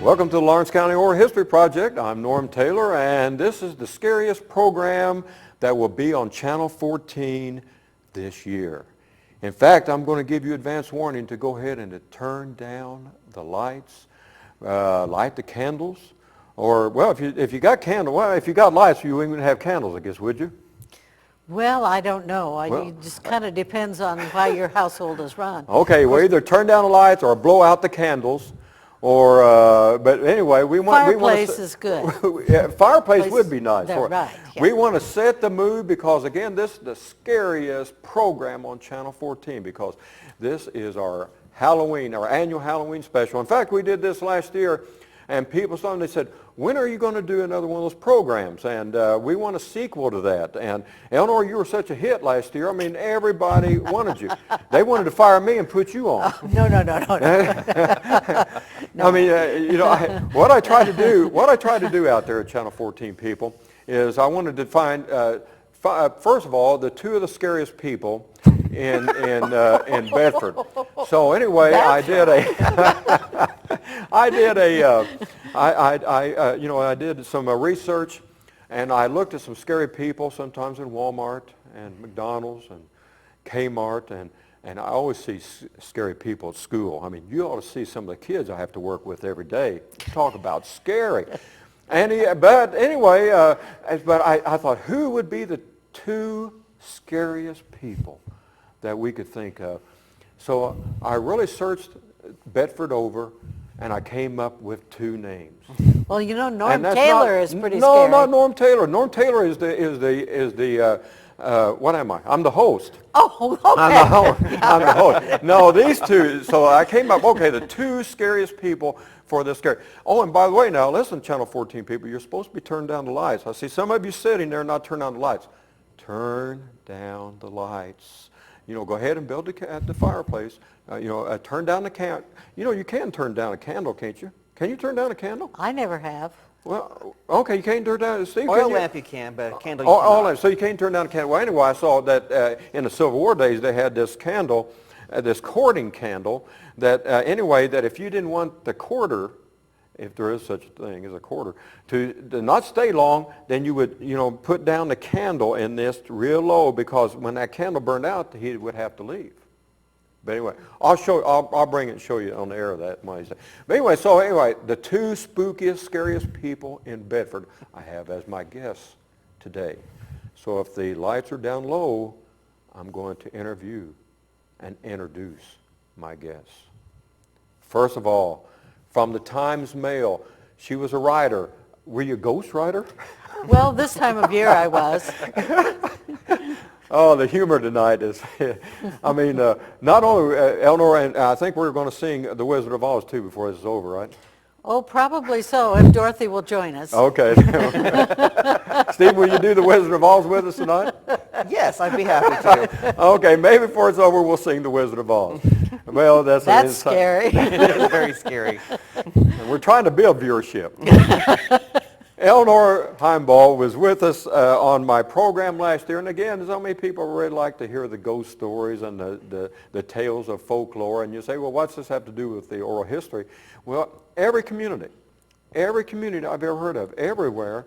Welcome to the Lawrence County Oral History Project. I'm Norm Taylor, and this is the scariest program that will be on Channel 14 this year. In fact, I'm going to give you advance warning to go ahead and to turn down the lights, light the candles, or, well, if you got candles, well, if you got lights, you wouldn't have candles, I guess, would you? Well, I don't know. It just kind of depends on how your household is run. Okay, well, either turn down the lights or blow out the candles. Or, but anyway, Fireplace is good. Yeah, fireplace would be nice. Right. Yeah. We want to set the mood because, again, this is the scariest program on Channel 14 because this is our Halloween, our annual Halloween special. In fact, we did this last year, and people saw it and they said, when are you going to do another one of those programs? And we want a sequel to that. And Eleanor, you were such a hit last year. I mean, everybody wanted you. They wanted to fire me and put you on. Oh, no. I mean, what I tried to do out there at Channel 14, people, is I wanted to find, first of all, the two of the scariest people in Bedford. So anyway, I did some research, and I looked at some scary people, sometimes in Walmart and McDonald's and Kmart, and I always see scary people at school. I mean, you ought to see some of the kids I have to work with every day. Talk about scary. But anyway, I thought, who would be the two scariest people that we could think of? So I really searched Bedford over, and I came up with two names. Well, Norm Taylor is pretty scary. No, not Norm Taylor. Norm Taylor is the what am I? I'm the host. Oh, okay. I'm the host. No, these two. So I came up, okay, the two scariest people for this scary. Oh, and by the way, now listen, Channel 14 people, you're supposed to be turning down the lights. I see some of you sitting there not turning down the lights. Turn down the lights. Go ahead and build the fireplace. Turn down the can. You can turn down a candle, can't you? Can you turn down a candle? I never have. Well, okay, you can't turn down. Steve, oil lamp you can, but a candle you cannot. So you can't turn down a candle. Well, anyway, I saw that in the Civil War days they had this candle, this cording candle, that that if you didn't want the quarter, if there is such a thing as a quarter, to not stay long, then you would, put down the candle in this real low, because when that candle burned out, the heat would have to leave. But anyway, I'll bring it and show you on the air of that. But anyway, the two spookiest, scariest people in Bedford I have as my guests today. So if the lights are down low, I'm going to interview and introduce my guests. First of all, from the Times-Mail, she was a writer. Were you a ghost writer? Well, this time of year I was. Oh, the humor tonight is, not only Eleanor, and I think we're going to sing The Wizard of Oz too before this is over, right? Oh, probably so, if Dorothy will join us. Okay. Steve, will you do The Wizard of Oz with us tonight? Yes, I'd be happy to. Okay, maybe before it's over, we'll sing The Wizard of Oz. Well, that's scary. It is very scary. And we're trying to build viewership. Eleanor Himebaugh was with us on my program last year, and again, so many people really like to hear the ghost stories and the tales of folklore, and you say, well, what's this have to do with the oral history? Well, every community I've ever heard of, everywhere,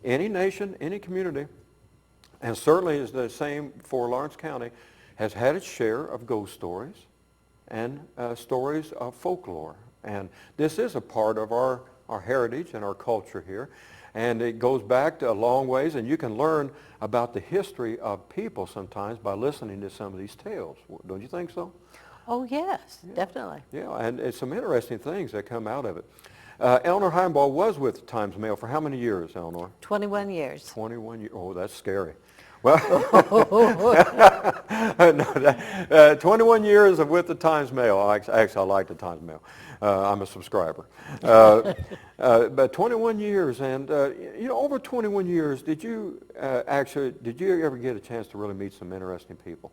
any nation, any community, and certainly is the same for Lawrence County, has had its share of ghost stories and stories of folklore. And this is a part of our heritage and our culture here. And it goes back to a long ways, and you can learn about the history of people sometimes by listening to some of these tales. Don't you think so? Oh, yes, definitely. Yeah, and it's some interesting things that come out of it. Eleanor Himebaugh was with Times-Mail for how many years, Eleanor? 21 years. 21 years. Oh, that's scary. Well, 21 years with the Times-Mail. Actually, I like the Times-Mail. I'm a subscriber. But 21 years, and over 21 years, did you ever get a chance to really meet some interesting people?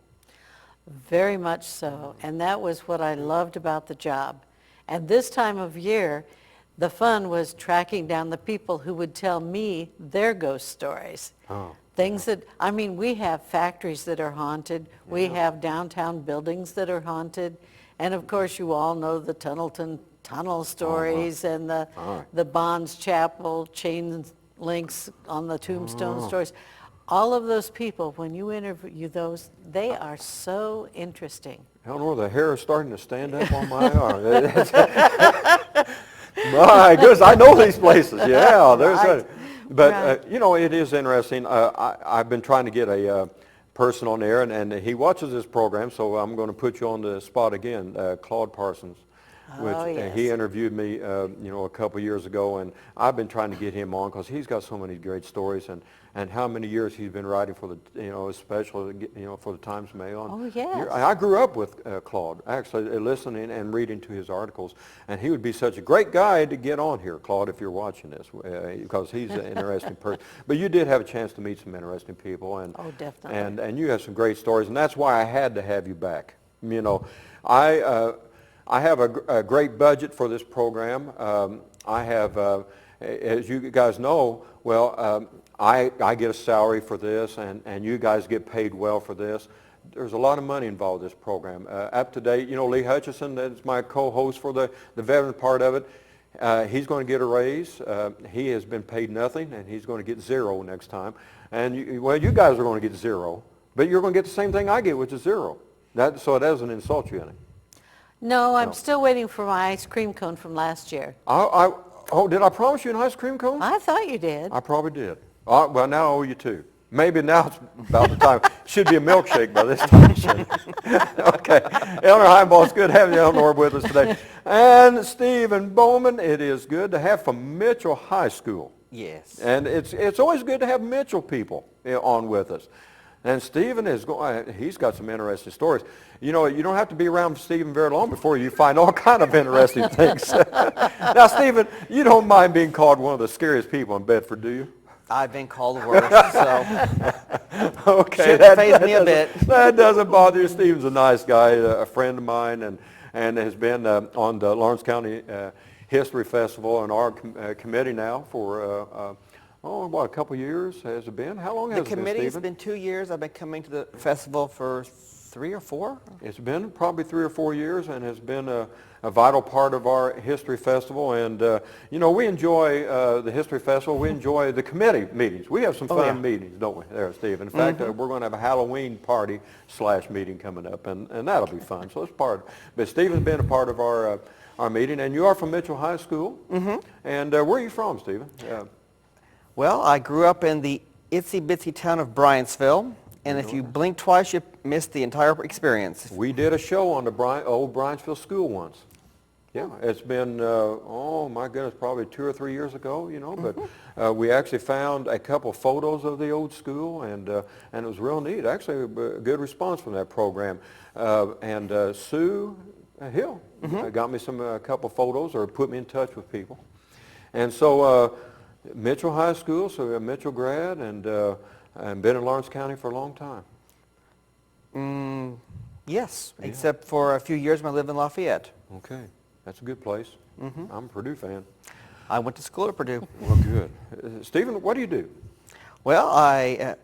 Very much so, and that was what I loved about the job. And this time of year, the fun was tracking down the people who would tell me their ghost stories. Oh. Things that, we have factories that are haunted. We have downtown buildings that are haunted. And of course, you all know the Tunnelton tunnel stories and the Bonds Chapel chain links on the tombstone stories. All of those people, when you interview those, they are so interesting. Eleanor, the hair is starting to stand up on my arm. My goodness, I know these places. Yeah, there's Right. but Right. you know, it is interesting. I've been trying to get a person on there, and he watches this program, so I'm going to put you on the spot again. Claude Parsons, which yes. he interviewed me, you know, a couple years ago, and I've been trying to get him on because he's got so many great stories, and how many years he's been writing for the, you know, especially, you know, for the Times Mail. Oh, yes. I grew up with Claude, actually listening and reading to his articles, and he would be such a great guy to get on here, Claude, if you're watching this, because he's an interesting person. But you did have a chance to meet some interesting people, and Oh, definitely. and you have some great stories, and that's why I had to have you back. You know, I have a great budget for this program. I have, as you guys know, well, I get a salary for this, and you guys get paid well for this. There's a lot of money involved in this program. Up to date, you know, Lee Hutchison, that's my co-host for the veteran part of it. He's going to get a raise. He has been paid nothing, and he's going to get zero next time. And you guys are going to get zero, but you're going to get the same thing I get, which is zero. So it doesn't insult you any. No, I'm still waiting for my ice cream cone from last year. Oh, did I promise you an ice cream cone? I thought you did. I probably did. Well, now I owe you two. Maybe now it's about the time. Should be a milkshake by this time. Okay. Eleanor Himebaugh, it's good having you, Eleanor, with us today. And Stephen Bowman, it is good to have from Mitchell High School. Yes. And it's always good to have Mitchell people on with us. And Stephen he's got some interesting stories. You know, you don't have to be around Stephen very long before you find all kind of interesting things. Now, Stephen, you don't mind being called one of the scariest people in Bedford, do you? I've been called worse, so Okay, shouldn't faze me a bit. That doesn't bother you. Stephen's a nice guy, a friend of mine, and has been on the Lawrence County History Festival and our committee now for a couple of years has it been? How long has it been, The committee's Stephen? been 2 years. I've been coming to the festival for 3 or 4. It's been probably 3 or 4 years, and has been a vital part of our History Festival. And, you know, we enjoy the History Festival. We enjoy the committee meetings. We have some fun meetings, don't we, there, Steve? In fact, we're going to have a Halloween party / meeting coming up, and that'll be fun. So it's part. But Stephen's been a part of our meeting, and you are from Mitchell High School. And where are you from, Stephen? Well, I grew up in the itsy-bitsy town of Bryant'sville, and if you blink twice, you miss the entire experience. We did a show on the old Bryant'sville School once. Yeah, it's been, oh my goodness, probably 2 or 3 years ago, you know, but we actually found a couple photos of the old school, and it was real neat. Actually, a good response from that program. And Sue Hill got me a couple photos, or put me in touch with people. And so Mitchell High School, so a Mitchell grad, and been in Lawrence County for a long time. Yes, except for a few years when I lived in Lafayette. Okay, that's a good place. I'm a Purdue fan. I went to school at Purdue. Well, good. Stephen, what do you do? Well,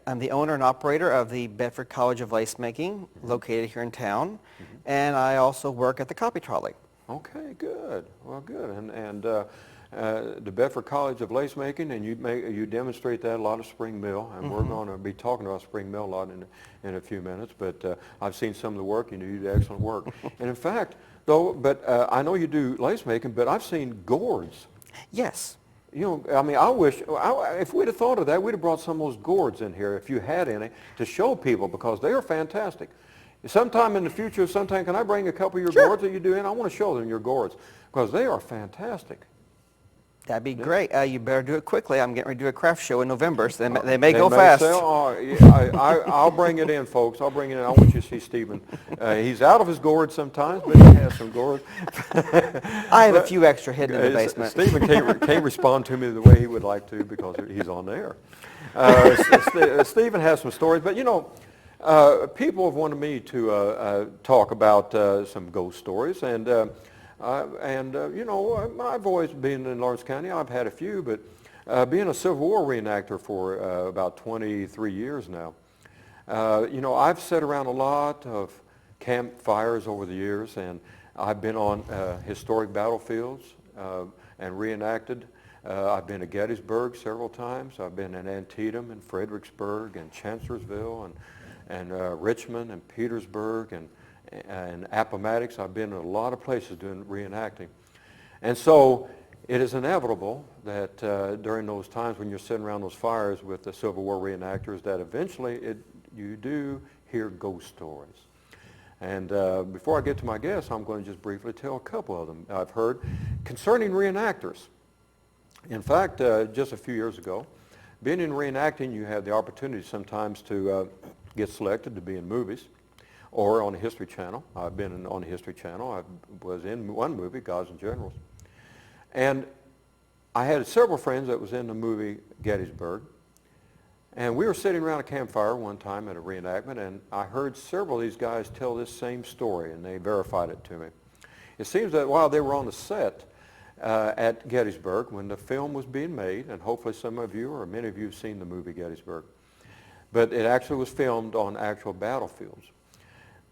I'm the owner and operator of the Bedford College of Lace Making, located here in town, and I also work at the Copy Trolley. Okay, good. Well, good. And the Bedford College of Lace Making, and you demonstrate that a lot at Spring Mill, and we're going to be talking about Spring Mill a lot in a few minutes. But I've seen some of the work, and you do excellent work. And in fact, though, I know you do lace making, but I've seen gourds. Yes. You know, I mean, I wish, if we'd have thought of that, we'd have brought some of those gourds in here, if you had any, to show people, because they are fantastic. Sometime in the future, can I bring a couple of your gourds that you do in? I want to show them your gourds, because they are fantastic. That'd be great. You better do it quickly. I'm getting ready to do a craft show in November, so they may go fast. I'll bring it in, folks. I'll bring it in. I want you to see Stephen. He's out of his gourds sometimes, but he has some gourds. I have a few extra hidden in the basement. Stephen can't respond to me the way he would like to, because he's on the air. Stephen has some stories, but you know, people have wanted me to talk about some ghost stories, and you know, I've always been in Lawrence County. I've had a few, but being a Civil War reenactor for about 23 years now, you know, I've sat around a lot of campfires over the years, and I've been on historic battlefields and reenacted. I've been to Gettysburg several times. I've been in Antietam and Fredericksburg and Chancellorsville and Richmond and Petersburg and Appomattox. I've been in a lot of places doing reenacting. And so it is inevitable that during those times when you're sitting around those fires with the Civil War reenactors that eventually you do hear ghost stories. And before I get to my guests, I'm going to just briefly tell a couple of them I've heard concerning reenactors. In fact, just a few years ago, being in reenacting, you have the opportunity sometimes to get selected to be in movies or on the History Channel. I've been on the History Channel. I was in one movie, Gods and Generals. And I had several friends that was in the movie Gettysburg. And we were sitting around a campfire one time at a reenactment, and I heard several of these guys tell this same story, and they verified it to me. It seems that while they were on the set at Gettysburg, when the film was being made, and hopefully some of you or many of you have seen the movie Gettysburg, but it actually was filmed on actual battlefields.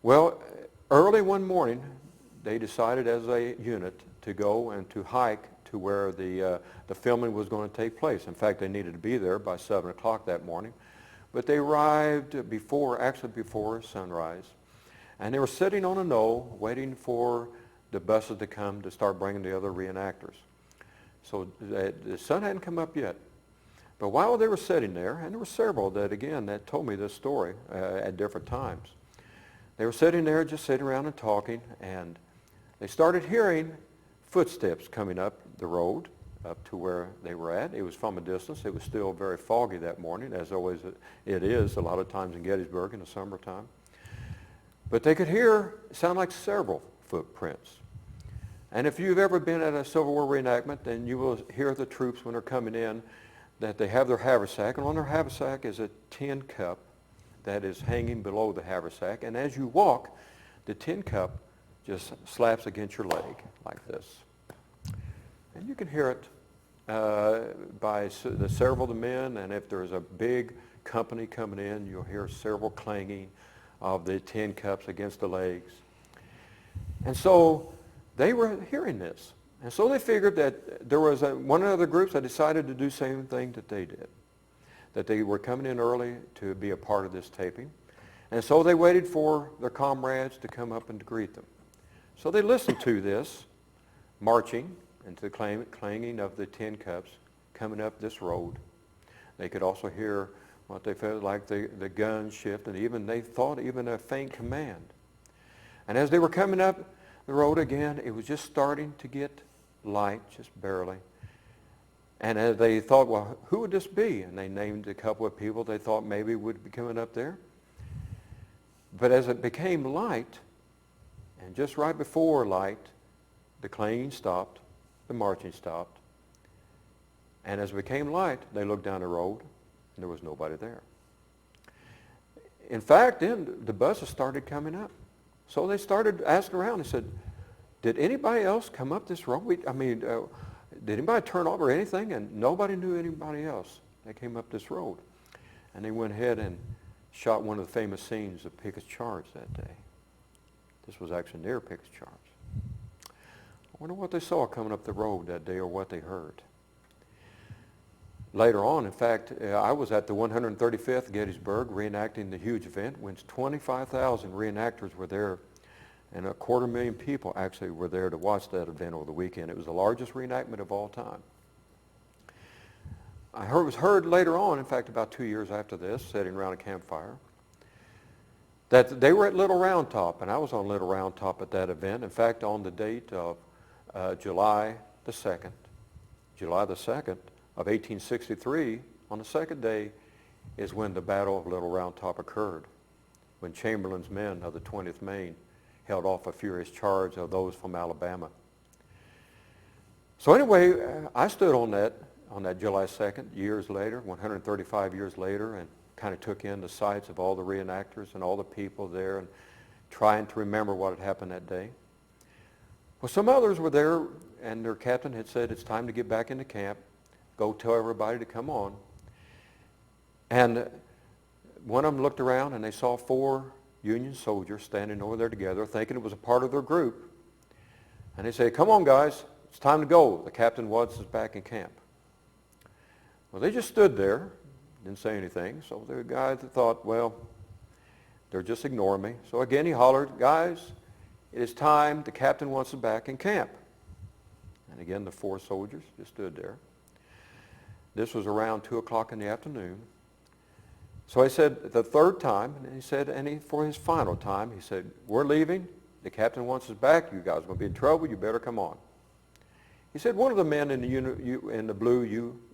Well, early one morning, they decided as a unit to go and to hike to where the filming was going to take place. In fact, they needed to be there by 7 o'clock that morning. But they arrived before sunrise. And they were sitting on a knoll waiting for the buses to come to start bringing the other reenactors. So the sun hadn't come up yet. But while they were sitting there, and there were several that told me this story at different times. They were sitting there just sitting around and talking, and they started hearing footsteps coming up the road up to where they were at. It was from a distance. It was still very foggy that morning, as always it is a lot of times in Gettysburg in the summertime. But they could sound like several footprints. And if you've ever been at a Civil War reenactment, then you will hear the troops when they're coming in that they have their haversack, and on their haversack is a tin cup that is hanging below the haversack. And as you walk, the tin cup just slaps against your leg like this. And you can hear it by several of the men, and if there's a big company coming in, you'll hear several clanging of the tin cups against the legs. And so they were hearing this. And so they figured that there was one of the groups that decided to do the same thing that they did, that they were coming in early to be a part of this taping. And so they waited for their comrades to come up and to greet them. So they listened to this marching and to the clanging of the tin cups coming up this road. They could also hear what they felt like the guns shift, and they thought even a faint command. And as they were coming up the road again, it was just starting to get light, just barely. And as they thought, well, who would this be? And they named a couple of people they thought maybe would be coming up there. But as it became light, and just right before light, the clanging stopped, the marching stopped. And as it became light, they looked down the road, and there was nobody there. In fact, then the buses started coming up. So they started asking around and said, did anybody else come up this road? Did anybody turn off or anything? And nobody knew anybody else that came up this road. And they went ahead and shot one of the famous scenes of Pickett's Charge that day. This was actually near Pickett's Charge. I wonder what they saw coming up the road that day or what they heard. Later on, in fact, I was at the 135th Gettysburg reenacting the huge event when 25,000 reenactors were there, and 250,000 people actually were there to watch that event over the weekend. It was the largest reenactment of all time. It was heard later on, in fact about 2 years after this, sitting around a campfire, that they were at Little Round Top, and I was on Little Round Top at that event. In fact, on the date of July the 2nd of 1863, on the second day, is when the Battle of Little Round Top occurred, when Chamberlain's men of the 20th Maine held off a furious charge of those from Alabama. So anyway, I stood on that July 2nd, years later, 135 years later, and kind of took in the sights of all the reenactors and all the people there and trying to remember what had happened that day. Well, some others were there, and their captain had said, it's time to get back into camp. Go tell everybody to come on. And one of them looked around, and they saw 4 Union soldiers standing over there together, thinking it was a part of their group. And they say, come on, guys, it's time to go. The captain wants us back in camp. Well, they just stood there, didn't say anything. So the guy thought, well, they're just ignoring me. So again, he hollered, guys, it is time. The captain wants us back in camp. And again, the 4 soldiers just stood there. This was around 2 o'clock in the afternoon. So I said the third time, and he said, for his final time, he said, we're leaving. The captain wants us back. You guys are going to be in trouble. You better come on. He said one of the men in the blue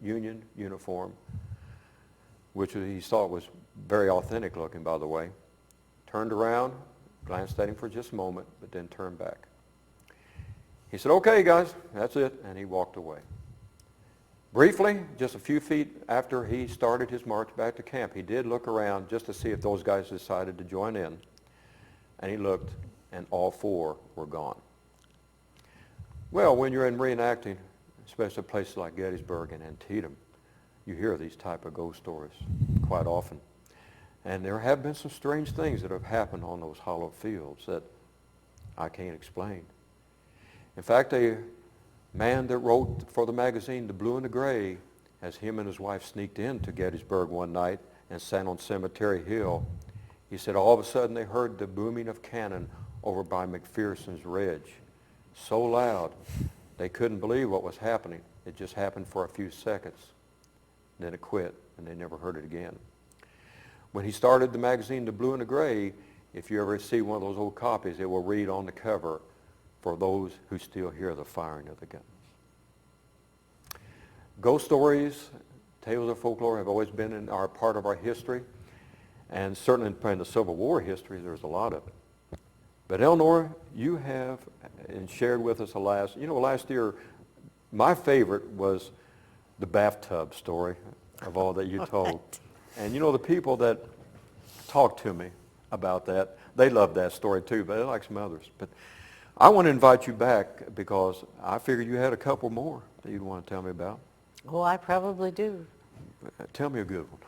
Union uniform, which he thought was very authentic looking, by the way, turned around, glanced at him for just a moment, but then turned back. He said, okay, guys, that's it, and he walked away. Briefly, just a few feet after he started his march back to camp, he did look around just to see if those guys decided to join in, and he looked, and all 4 were gone. Well, when you're in reenacting, especially places like Gettysburg and Antietam, you hear these type of ghost stories quite often. And there have been some strange things that have happened on those hollow fields that I can't explain. In fact, a man that wrote for the magazine The Blue and the Gray, as him and his wife sneaked into Gettysburg one night and sat on Cemetery Hill, he said all of a sudden they heard the booming of cannon over by McPherson's Ridge. So loud, they couldn't believe what was happening. It just happened for a few seconds. Then it quit, and they never heard it again. When he started the magazine The Blue and the Gray, if you ever see one of those old copies, it will read on the cover, for those who still hear the firing of the guns. Ghost stories, tales of folklore have always been part of our history, and certainly in the Civil War history, there's a lot of it. But Eleanor, you have shared with us last year, my favorite was the bathtub story of all that you told. And the people that talked to me about that, they loved that story too, but they like some others. But I want to invite you back because I figured you had a couple more that you'd want to tell me about. Oh, I probably do. Tell me a good one.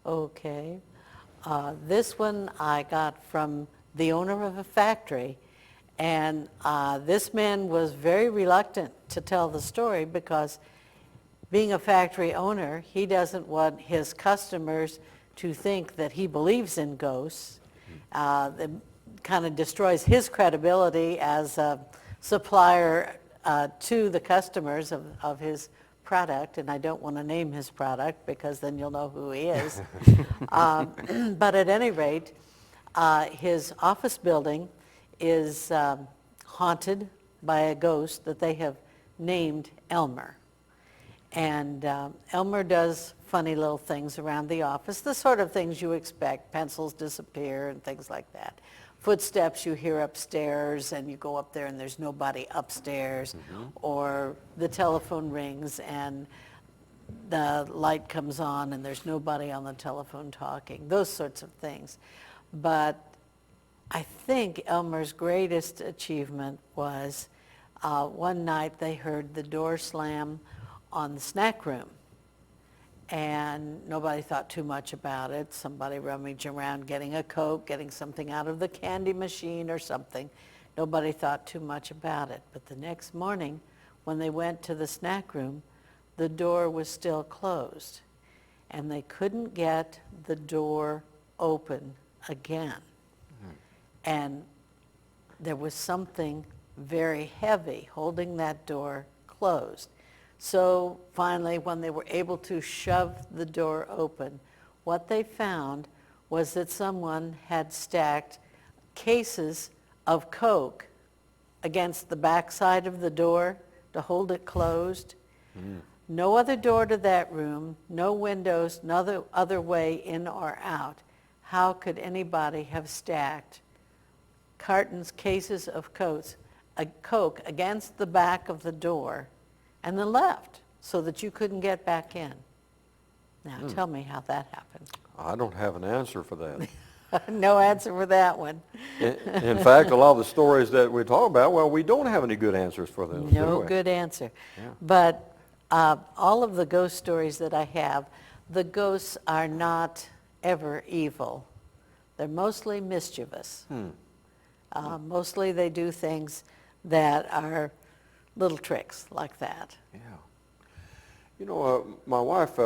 Okay. This one I got from the owner of a factory, and this man was very reluctant to tell the story because being a factory owner, he doesn't want his customers to think that he believes in ghosts. It kind of destroys his credibility as a supplier to the customers of his product, and I don't want to name his product because then you'll know who he is. But at any rate, his office building is haunted by a ghost that they have named Elmer. And Elmer does funny little things around the office, the sort of things you expect. Pencils disappear and things like that. Footsteps you hear upstairs and you go up there and there's nobody upstairs. Or the telephone rings and the light comes on and there's nobody on the telephone talking. Those sorts of things. But I think Elmer's greatest achievement was one night they heard the door slam on the snack room. And nobody thought too much about it. Somebody rummaged around getting a Coke, getting something out of the candy machine or something. Nobody thought too much about it. But the next morning, when they went to the snack room, the door was still closed. And they couldn't get the door open again. And there was something very heavy holding that door closed. So finally, when they were able to shove the door open, what they found was that someone had stacked cases of Coke against the backside of the door to hold it closed. No other door to that room, no windows, no other way in or out. How could anybody have stacked cartons, cases of Coke against the back of the door and then left so that you couldn't get back in? Now tell me how that happened. I don't have an answer for that. No answer for that one. In fact, a lot of the stories that we talk about, well, we don't have any good answers for them. No good answer. Yeah. But all of the ghost stories that I have, the ghosts are not ever evil. They're mostly mischievous. Mostly they do things that are little tricks like that. Yeah. You know, my wife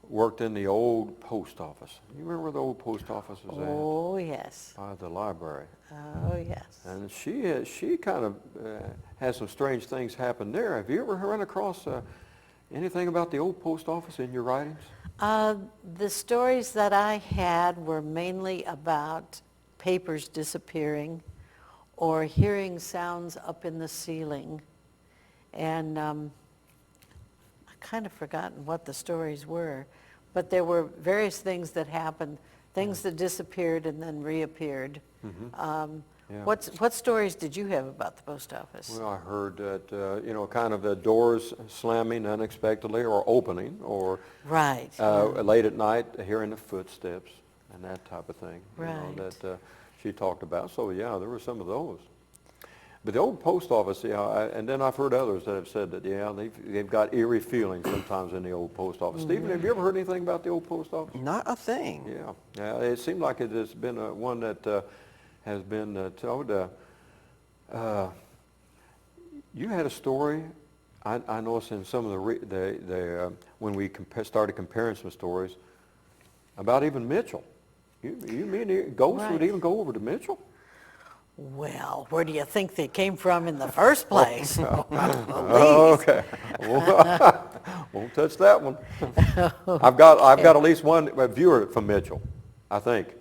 worked in the old post office. You remember where the old post office was at? Oh, yes. By the library. Oh, yes. And she kind of had some strange things happen there. Have you ever run across anything about the old post office in your writings? The stories that I had were mainly about papers disappearing or hearing sounds up in the ceiling. And I've kind of forgotten what the stories were, but there were various things that happened, things that disappeared and then reappeared. Yeah. What stories did you have about the post office? Well, I heard that, you know, kind of the doors slamming unexpectedly or opening, or Right. late at night hearing the footsteps and that type of thing, you know, Right. that she talked about. So, yeah, there were some of those. But the old post office, yeah, and then I've heard others that have said that, yeah, they've got eerie feelings sometimes in the old post office. Stephen, have you ever heard anything about the old post office? Not a thing. Yeah, yeah, it seemed like it has been one that has been told. You had a story. I noticed in some of the when we started comparing some stories about even Mitchell. You mean ghosts would Right. even go over to Mitchell? Well, where do you think they came from in the first place? Oh, okay. Won't touch that one. I've got at least one viewer from Mitchell, I think.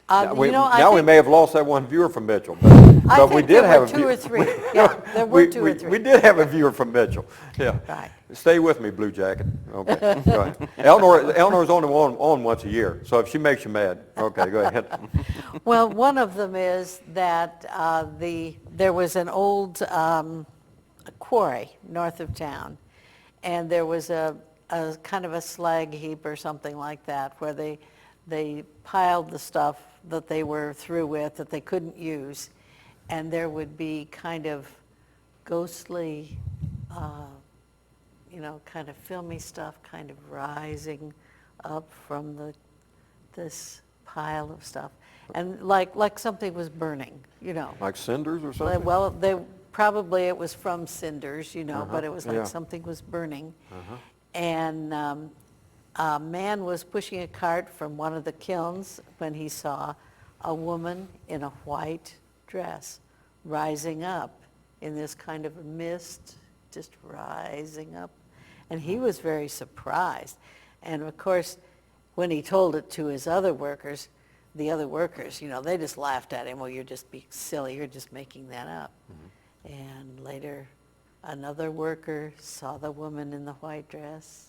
Now, we may have lost that one viewer from Mitchell, but we did have a two or three. Yeah, there were two or three. We did have a viewer from Mitchell. Yeah. Right. Stay with me, Blue Jacket. Okay. Go ahead. Eleanor's only on once a year, so if she makes you mad, okay, go ahead. Well, one of them is that there was an old quarry north of town, and there was a kind of a slag heap or something like that where they piled the stuff that they were through with that they couldn't use, and there would be kind of ghostly, kind of filmy stuff kind of rising up from this pile of stuff, and like something was burning, you know. Like cinders or something? Well, it was from cinders, you know, but it was like something was burning, and a man was pushing a cart from one of the kilns when he saw a woman in a white dress rising up in this kind of mist, just rising up. And he was very surprised. And of course, when he told it to his other workers, the other workers, you know, they just laughed at him. Well, you're just being silly. You're just making that up. And later, another worker saw the woman in the white dress.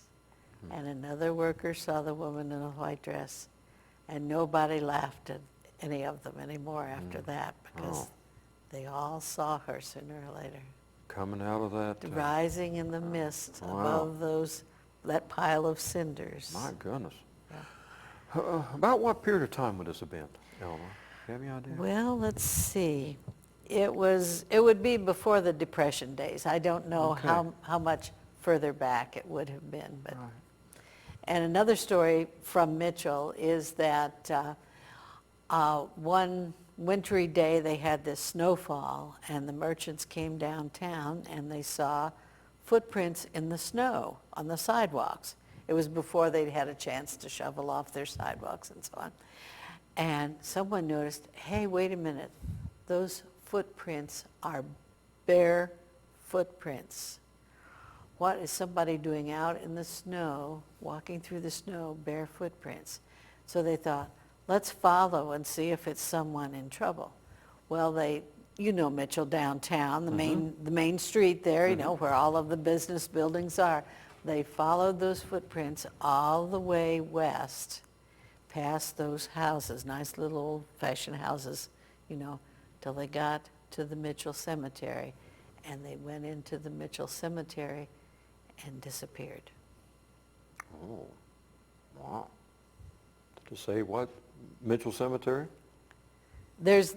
And another worker saw the woman in a white dress, and nobody laughed at any of them anymore after that, because they all saw her sooner or later. Coming out of that. Rising in the mist above that pile of cinders. My goodness. Yeah. About what period of time would this have been, Eleanor? Do you have any idea? Well, let's see. It would be before the Depression days. I don't know how much further back it would have been, but. Right. And another story from Mitchell is that one wintry day they had this snowfall, and the merchants came downtown and they saw footprints in the snow on the sidewalks. It was before they'd had a chance to shovel off their sidewalks and so on. And someone noticed, hey, wait a minute, those footprints are bare footprints. What is somebody doing out in the snow, walking through the snow, bare footprints? So they thought, let's follow and see if it's someone in trouble. Well, you know Mitchell downtown, the main street there, you know, where all of the business buildings are. They followed those footprints all the way west, past those houses, nice little old-fashioned houses, you know, till they got to the Mitchell Cemetery. And they went into the Mitchell Cemetery and disappeared. Oh, wow. To say what? Mitchell Cemetery? There's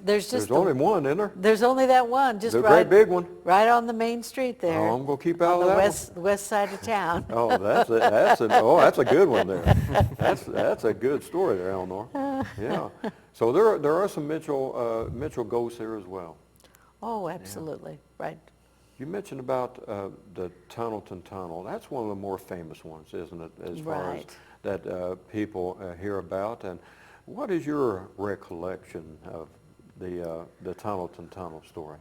only one, isn't there? There's only that one, just The right, great big one. right on the main street there. Oh, I'm gonna keep out on of the that west side of town. Oh, that's a good one there. That's a good story there, Eleanor. Yeah. So there are some Mitchell ghosts here as well. Oh, absolutely, right. You mentioned about the Tunnelton Tunnel. That's one of the more famous ones, isn't it, as far as Right. that people hear about? And what is your recollection of the Tunnelton Tunnel story?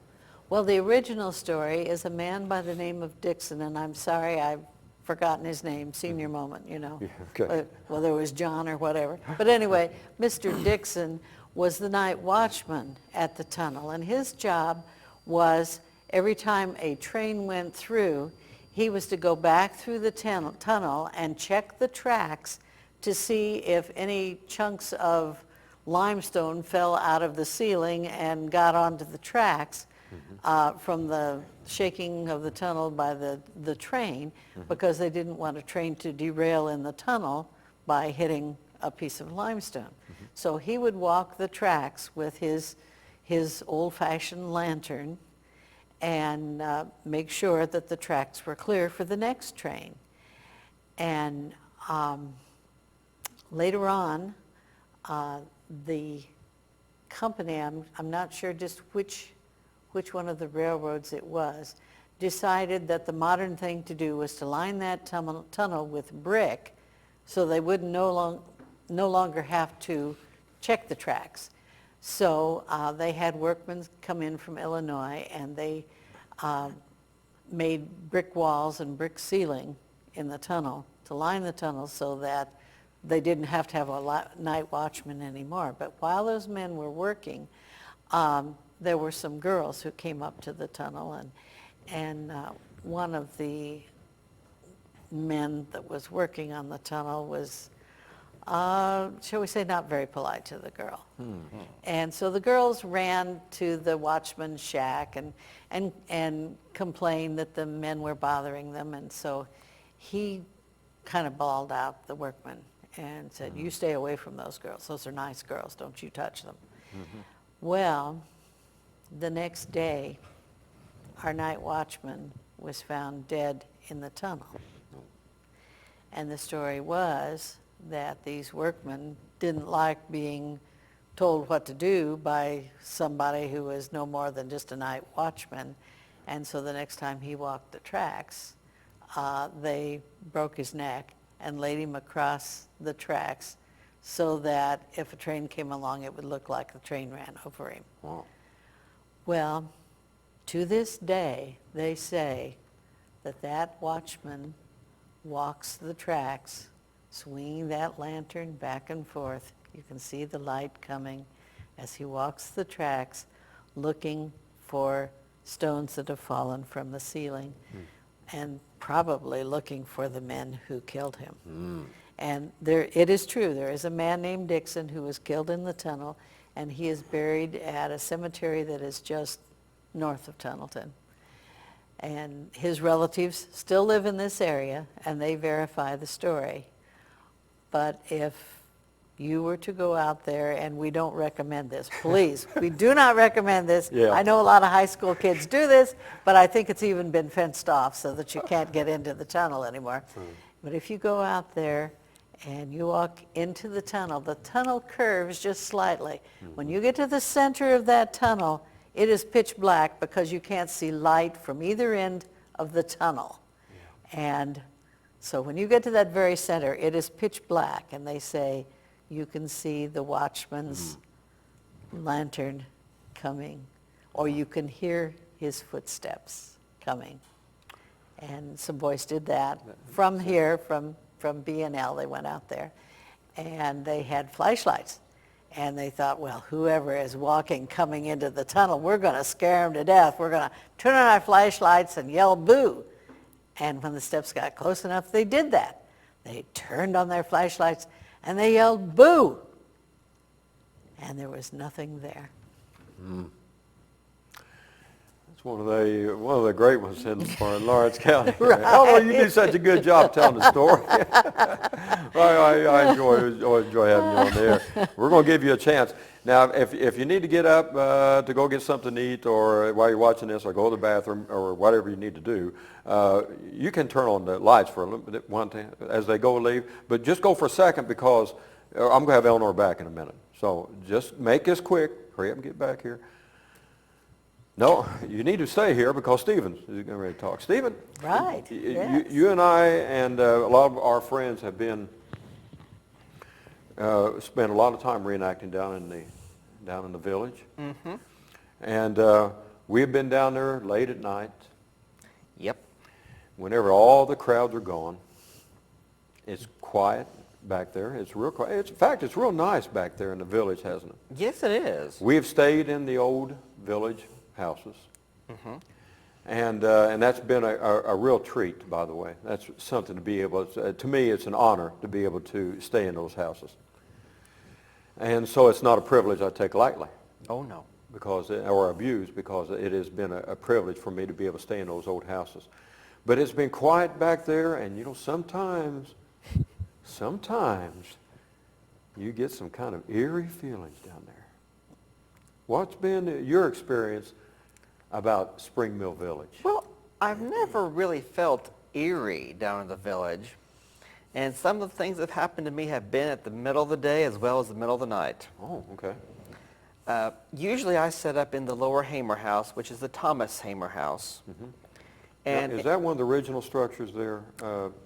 Well, the original story is a man by the name of Dixon, and I'm sorry I've forgotten his name, senior moment, you know. Yeah, okay. Whether it was John or whatever. But anyway, Mr. Dixon was the night watchman at the tunnel, and his job was every time a train went through, he was to go back through the tunnel and check the tracks to see if any chunks of limestone fell out of the ceiling and got onto the tracks from the shaking of the tunnel by the train, because they didn't want a train to derail in the tunnel by hitting a piece of limestone. So he would walk the tracks with his old-fashioned lantern and make sure that the tracks were clear for the next train. And later on, the company, I'm not sure just which one of the railroads it was, decided that the modern thing to do was to line that tunnel with brick so they would no longer have to check the tracks. So they had workmen come in from Illinois, and they made brick walls and brick ceiling in the tunnel to line the tunnel so that they didn't have to have a night watchman anymore. But while those men were working, there were some girls who came up to the tunnel, and one of the men that was working on the tunnel was, shall we say, not very polite to the girl. And so the girls ran to the watchman's shack and complained that the men were bothering them, and so he kind of bawled out the workman and said, "You stay away from those girls. Those are nice girls. Don't you touch them." Well, the next day, our night watchman was found dead in the tunnel. And the story was that these workmen didn't like being told what to do by somebody who was no more than just a night watchman. And so the next time he walked the tracks, they broke his neck and laid him across the tracks so that if a train came along, it would look like the train ran over him. Wow. Well, to this day, they say that that watchman walks the tracks, swinging that lantern back and forth. You can see the light coming as he walks the tracks, looking for stones that have fallen from the ceiling, and probably looking for the men who killed him. And it is true, there is a man named Dixon who was killed in the tunnel, and he is buried at a cemetery that is just north of Tunnelton. And his relatives still live in this area, and they verify the story. But if you were to go out there, and we don't recommend this, please, we do not recommend this. Yeah. I know a lot of high school kids do this, but I think it's even been fenced off so that you can't get into the tunnel anymore. But if you go out there and you walk into the tunnel curves just slightly. When you get to the center of that tunnel, it is pitch black because you can't see light from either end of the tunnel. And so when you get to that very center, it is pitch black, and they say you can see the watchman's lantern coming, or you can hear his footsteps coming. And some boys did that from here, from B&L. They went out there, and they had flashlights. And they thought, well, whoever is walking, coming into the tunnel, we're going to scare them to death. We're going to turn on our flashlights and yell, boo. And when the steps got close enough, they did that. They turned on their flashlights, and they yelled, boo. And there was nothing there. It's one of the great ones in Lawrence County. Right. Oh, you do such a good job telling the story. I always enjoy having you on there. We're going to give you a chance. Now, if you need to get up to go get something to eat, or while you're watching this, or go to the bathroom, or whatever you need to do, you can turn on the lights for a little bit as they go leave. But just go for a second, because I'm going to have Eleanor back in a minute. So just make this quick. Hurry up and get back here. No, you need to stay here because Stephen's getting ready to talk. Stephen, Right, yes. you and I and a lot of our friends have been spent a lot of time reenacting down in the village, and we've been down there late at night. Yep. Whenever all the crowds are gone, it's quiet back there. It's real quiet. In fact, it's real nice back there in the village, hasn't it? Yes, it is. We've stayed in the old village houses, and that's been a real treat, by the way. That's something to be able to me, it's an honor to be able to stay in those houses. And so it's not a privilege I take lightly. Oh, no. Or abuse, because it has been a privilege for me to be able to stay in those old houses. But it's been quiet back there, and you know, sometimes you get some kind of eerie feelings down there. What's been your experience about Spring Mill Village? Well, I've never really felt eerie down in the village. And some of the things that have happened to me have been at the middle of the day as well as the middle of the night. Oh, okay. Usually I set up in the lower Hamer house, which is the Thomas Hamer house. And Now, is that one of the original structures there?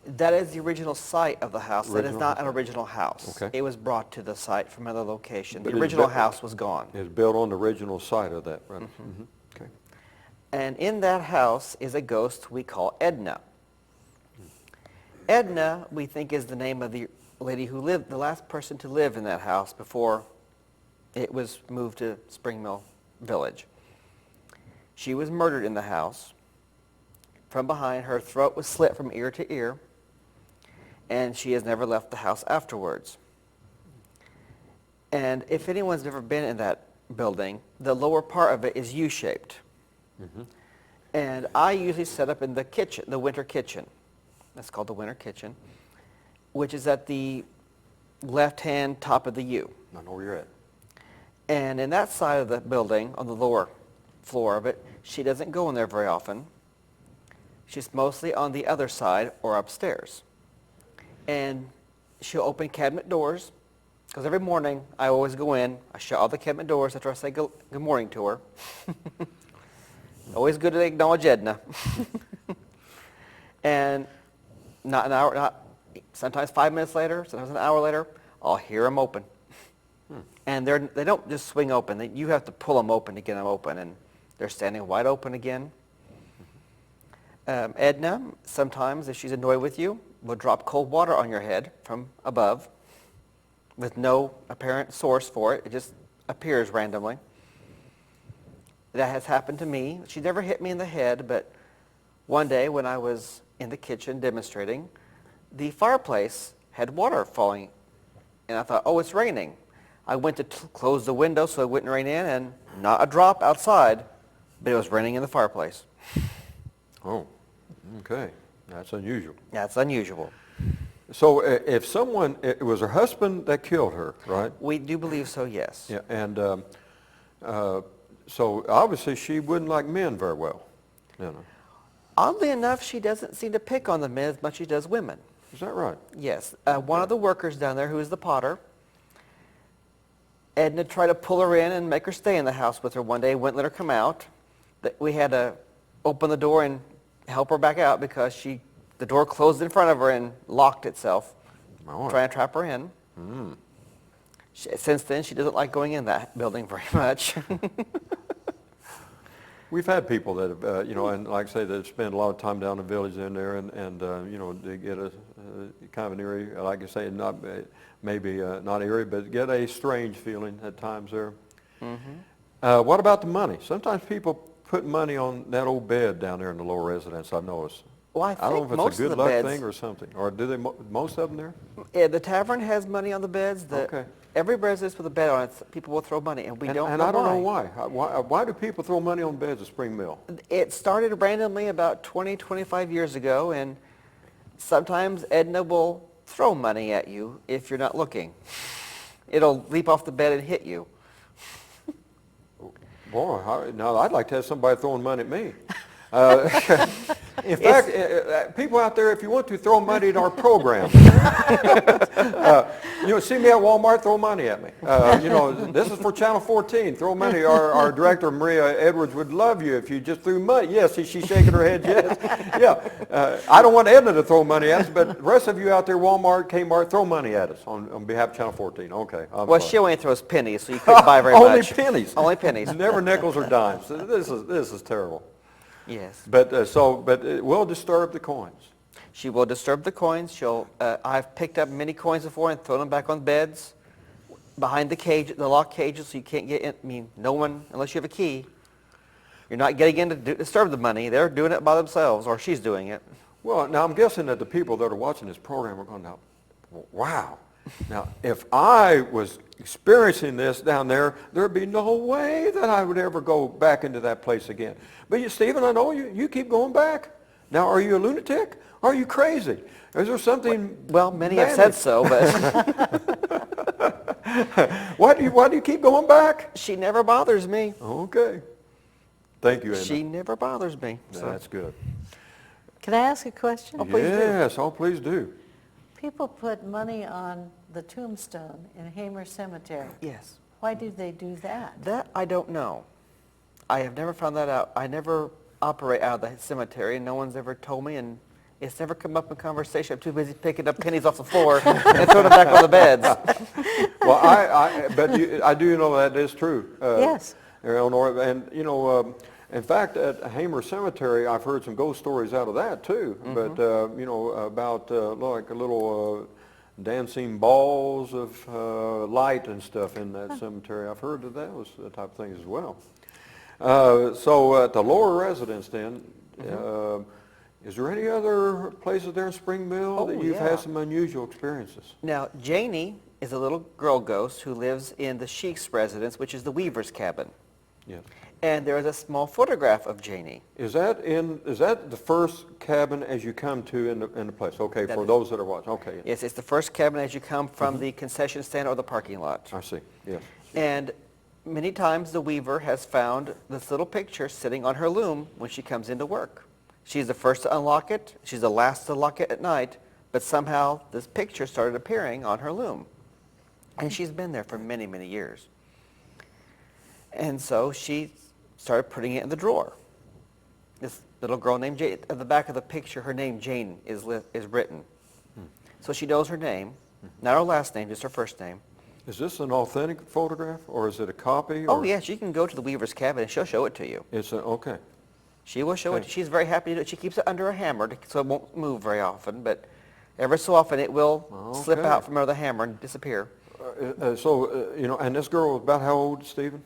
that is the original site of the house. That is Original? not an original house. Okay. It was brought to the site from another location. But The it's original bu- house was gone. It's built on the original site of that, right? Okay. And in that house is a ghost we call Edna. Edna, we think, is the name of the lady who lived, the last person to live in that house before it was moved to Spring Mill Village. She was murdered in the house. From behind, her throat was slit from ear to ear, and she has never left the house afterwards. And if anyone's ever been in that building, the lower part of it is U-shaped. And I usually set up in the kitchen, the winter kitchen. That's called the winter kitchen, which is at the left-hand top of the U. I know where you're at. And in that side of the building, on the lower floor of it, she doesn't go in there very often. She's mostly on the other side or upstairs. And she'll open cabinet doors, because every morning I always go in, I shut all the cabinet doors after I say good morning to her. Always good to acknowledge Edna. And not an hour, sometimes 5 minutes later, sometimes an hour later, I'll hear them open. And they don't just swing open. You have to pull them open to get them open, and they're standing wide open again. Edna, sometimes if she's annoyed with you, will drop cold water on your head from above with no apparent source for it. It just appears randomly. That has happened to me. She never hit me in the head, but one day when I was in the kitchen demonstrating, the fireplace had water falling, and I thought, oh, it's raining. I went to close the window so it wouldn't rain in, and not a drop outside, but it was raining in the fireplace. Oh, okay. That's unusual. That's unusual. So if someone, it was her husband that killed her, right? We do believe so, yes. Yeah, and so obviously she wouldn't like men very well, you know. Oddly enough, she doesn't seem to pick on the men as much as she does women. Is that right? Yes. One of the workers down there, who is the potter, Edna tried to pull her in and make her stay in the house with her one day, wouldn't let her come out. We had to open the door and help her back out because the door closed in front of her and locked itself, trying to trap her in. Since then, she doesn't like going in that building very much. We've had people that have, you know, and like I say, that spend a lot of time down in the village in there, and you know, they get a kind of an eerie, like I say, not maybe not eerie, but get a strange feeling at times there. What about the money? Sometimes people put money on that old bed down there in the lower residence, I've noticed. Well, I don't know think if most it's a of good the luck beds, thing or something. Or do they, most of them there? Yeah, the tavern has money on the beds. Okay. Every residence with a bed on it, people will throw money, and we don't know why. And I don't know why. Why do people throw money on beds at Spring Mill? It started randomly about 20, 25 years ago, and sometimes Edna will throw money at you if you're not looking. It'll leap off the bed and hit you. Boy, now I'd like to have somebody throwing money at me. In fact, people out there, if you want to, throw money at our program. See me at Walmart, throw money at me. This is for Channel 14. Throw money. Our director, Maria Edwards, would love you if you just threw money. Yes, she's shaking her head, yes. Yeah. I don't want Edna to throw money at us, but the rest of you out there, Walmart, Kmart, throw money at us on behalf of Channel 14. Okay. Well, she only throws pennies, so you couldn't buy very much. Only pennies. Only pennies. Never nickels or dimes. This is terrible. Yes. But it will disturb the coins. She will disturb the coins. I've picked up many coins before and thrown them back on beds, behind the lock cages, so you can't get in. I mean, no one, unless you have a key, you're not getting in to disturb the money. They're doing it by themselves, or she's doing it. Well, now I'm guessing that the people that are watching this program are going to, wow. Now, if I was experiencing this down there, there'd be no way that I would ever go back into that place again. But Stephen, I know you keep going back. Now, are you a lunatic? Are you crazy? Is there something? Well, many have said so, but why do you keep going back? She never bothers me. Okay. Thank you, Anna. She never bothers me. So. That's good. Can I ask a question? Oh, please do. Yes, please do. People put money on the tombstone in Hamer Cemetery. Yes. Why do they do that? That I don't know. I have never found that out. I never operate out of the cemetery, and no one's ever told me, and it's never come up in conversation. I'm too busy picking up pennies off the floor and throwing them back on the beds. Well, I do know that is true. Yes. Eleanor, and in fact, at Hamer Cemetery, I've heard some ghost stories out of that too. Mm-hmm. But about like a little dancing balls of light and stuff in that cemetery. I've heard that was the type of things as well. So at the lower residence, then, is there any other places there in Springville that you've had some unusual experiences? Now, Janie is a little girl ghost who lives in the Sheik's residence, which is the Weaver's cabin. Yes. And there is a small photograph of Janie. Is that the first cabin as you come to in the place? Okay, for those that are watching. Okay. Yes, it's the first cabin as you come from the concession stand or the parking lot. I see. Yes. And many times the Weaver has found this little picture sitting on her loom when she comes into work. She's the first to unlock it. She's the last to lock it at night. But somehow this picture started appearing on her loom. And she's been there for many, many years. And so she started putting it in the drawer. This little girl named Jane, at the back of the picture, her name Jane is written. So she knows her name, not her last name, just her first name. Is this an authentic photograph, or is it a copy? Oh, yes, you can go to the Weaver's cabin and she'll show it to you. Okay. She will show it. She's very happy to do it. She keeps it under a hammer so it won't move very often, but every so often it will slip out from under the hammer and disappear. And this girl was about how old, Stephen?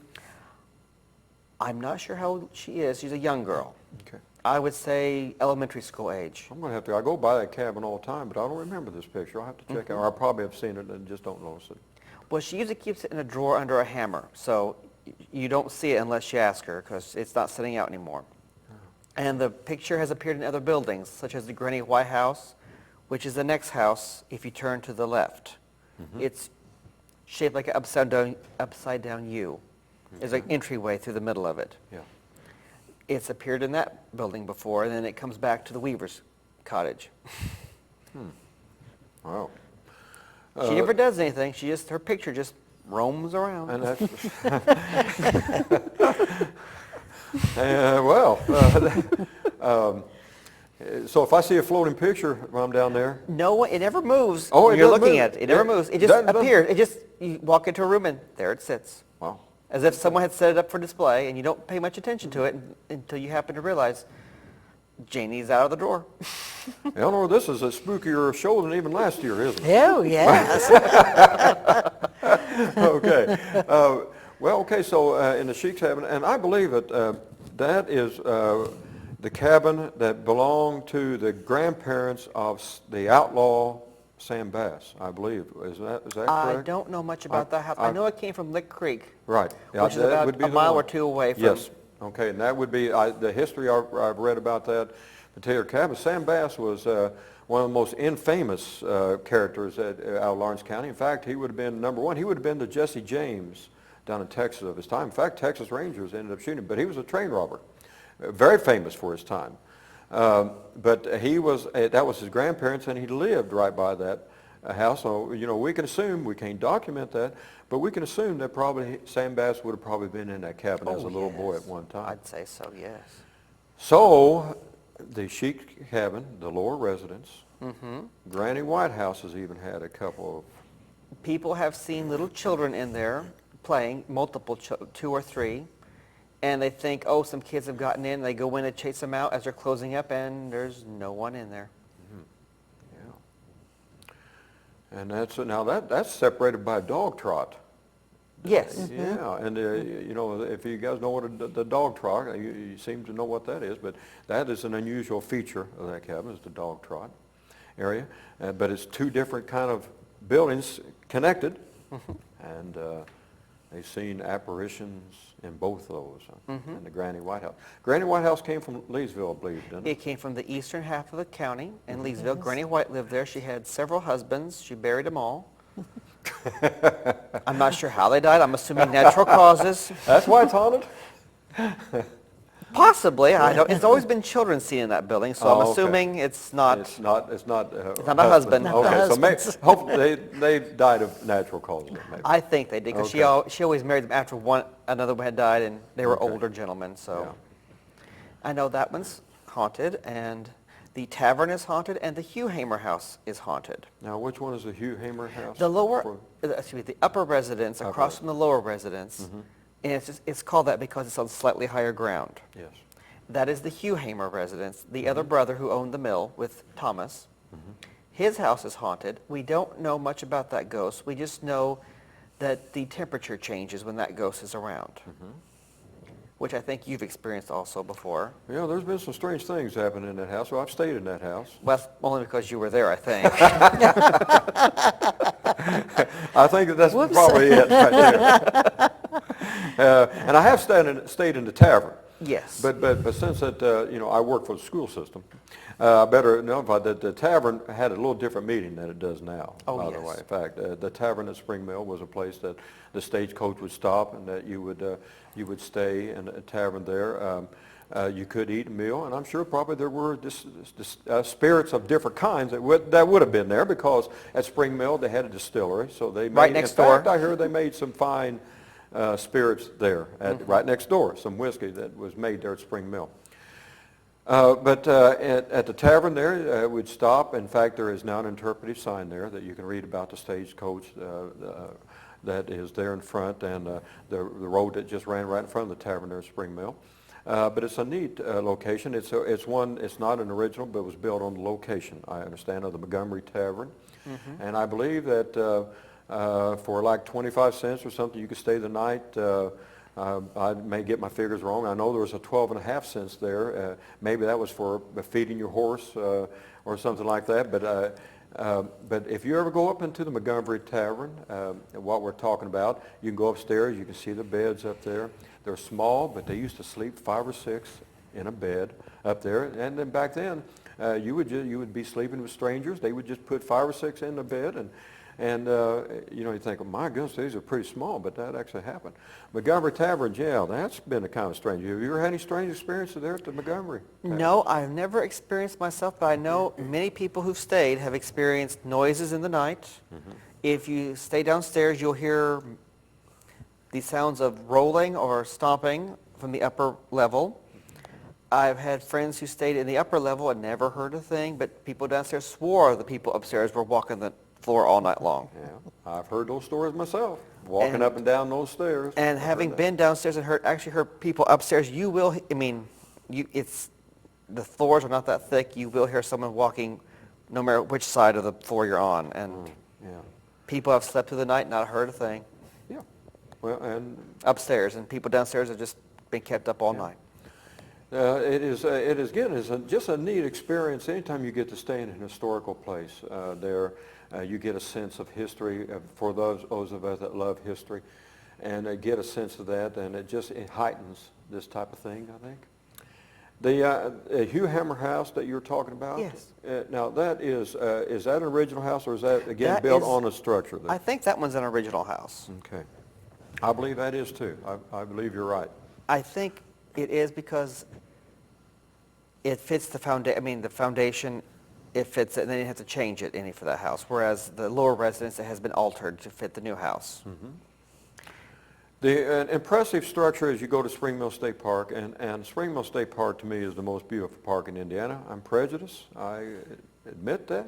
I'm not sure how old she is. She's a young girl. Okay. I would say elementary school age. I'm going to have to, I go by that cabin all the time, but I don't remember this picture. I'll have to check it out. Or I probably have seen it and just don't notice it. Well, she usually keeps it in a drawer under a hammer, so you don't see it unless you ask her, because it's not sitting out anymore. Oh. And the picture has appeared in other buildings, such as the Granny White House, which is the next house if you turn to the left. Mm-hmm. It's shaped like an upside down U. There's an entryway through the middle of it. Yeah. It's appeared in that building before, and then it comes back to the Weaver's cottage. Wow. She never does anything. Her picture just roams around. And that's so if I see a floating picture while I'm down there? No, it never moves. Oh, You're looking at it. It never moves. It just appears. You walk into a room and there it sits. Wow. As if someone had set it up for display, and you don't pay much attention to it until you happen to realize Janie's out of the drawer. Eleanor, this is a spookier show than even last year, isn't it? Oh, yes. Okay. So in the Sheik's cabin, and I believe it, that is the cabin that belonged to the grandparents of the outlaw Sam Bass, I believe. Is that correct? I don't know much about that house. I know it came from Lick Creek. Right. Which is about a mile or two away from... Yes. Okay, and that would be, the history I've read about that particular cabin. Sam Bass was one of the most infamous characters out of Lawrence County. In fact, he would have been number one. He would have been the Jesse James down in Texas of his time. In fact, Texas Rangers ended up shooting him, but he was a train robber, very famous for his time. But that was his grandparents, and he lived right by that house. So, we can assume, we can't document that, but we can assume that probably Sam Bass would have probably been in that cabin as a little boy at one time. I'd say so, yes. So, the chic cabin, the lower residence, Granny Whitehouse has even had a couple of... People have seen little children in there playing, multiple, 2 or 3, and they think, oh, some kids have gotten in. They go in and chase them out as they're closing up, and there's no one in there. Yeah. And that's separated by a dog trot. Yes. Yeah, and if you guys know what the dog trot, you seem to know what that is, but that is an unusual feature of that cabin, is the dog trot area. But it's 2 different kind of buildings connected, and they've seen apparitions in both of those, in the Granny Whitehouse. Granny Whitehouse came from Leesville, I believe, didn't it? It came from the eastern half of the county in Leesville. Granny White lived there. She had several husbands. She buried them all. I'm not sure how they died. I'm assuming natural causes. That's why it's haunted? Possibly. I don't. It's always been children seen in that building, so I'm assuming it's not. It's not a husband. Okay, so hopefully they died of natural causes. Maybe. I think they did, because she always married them after another one had died, and they were older gentlemen. So I know that one's haunted, and the tavern is haunted, and the Himebaugh house is haunted. Now, which one is the Himebaugh house? The upper residence across from the lower residence. And it's called that because it's on slightly higher ground. Yes. That is the Himebaugh residence. The other brother who owned the mill with Thomas, his house is haunted. We don't know much about that ghost. We just know that the temperature changes when that ghost is around, which I think you've experienced also before. Yeah, there's been some strange things happen in that house. Well, I've stayed in that house. Well, only because you were there, I think. I think that's probably it right there. And I have stayed in the tavern. Yes. But since that, I work for the school system, I better notify that the tavern had a little different meeting than it does now, by the way. In fact, the tavern at Spring Mill was a place that the stagecoach would stop, and that you would stay in a tavern there. You could eat a meal, and I'm sure probably there were spirits of different kinds that would have been there, because at Spring Mill they had a distillery, so they made, right next door. In fact, I heard they made some fine spirits there, right next door, some whiskey that was made there at Spring Mill. But at the tavern there, we'd stop. In fact, there is now an interpretive sign there that you can read about the stagecoach that is there in front, and the road that just ran right in front of the tavern there at Spring Mill. But it's a neat location. It's not an original, but it was built on the location, I understand, of the Montgomery Tavern. And I believe that for like 25 cents or something, you could stay the night. I may get my figures wrong. I know there was a 12.5 cents there. Maybe that was for feeding your horse or something like that. But if you ever go up into the Montgomery Tavern, what we're talking about, you can go upstairs. You can see the beds up there. They're small, but they used to sleep 5 or 6 in a bed up there. And then back then, you would be sleeping with strangers. They would just put 5 or 6 in the bed, and you think, well, my goodness, these are pretty small, but that actually happened. Montgomery Tavern, yeah, that's been a kind of strange. Have you ever had any strange experiences there at the Montgomery Tavern? No, I've never experienced myself, but I know many people who've stayed have experienced noises in the night. If you stay downstairs, you'll hear the sounds of rolling or stomping from the upper level. I've had friends who stayed in the upper level and never heard a thing, but people downstairs swore the people upstairs were walking the floor all night long. Yeah, I've heard those stories myself, walking up and down those stairs. And having been downstairs and actually heard people upstairs, it's the floors are not that thick. You will hear someone walking no matter which side of the floor you're on. And people have slept through the night and not heard a thing. Yeah. Well, and upstairs, and people downstairs have just been kept up all night. It is just a neat experience. Anytime you get to stay in an historical place, you get a sense of history for those of us that love history, and get a sense of that, and it heightens this type of thing, I think. The Himebaugh house that you're talking about? Yes. Now that is that an original house, or is that again built on a structure? I think that one's an original house. Okay. I believe that is too. I believe you're right. I think it is because it fits the foundation. I mean, the foundation, it fits it, and then you have to change it any for that house. Whereas the lower residence, it has been altered to fit the new house. The impressive structure as you go to Spring Mill State Park, and Spring Mill State Park to me is the most beautiful park in Indiana. I'm prejudiced, I admit that.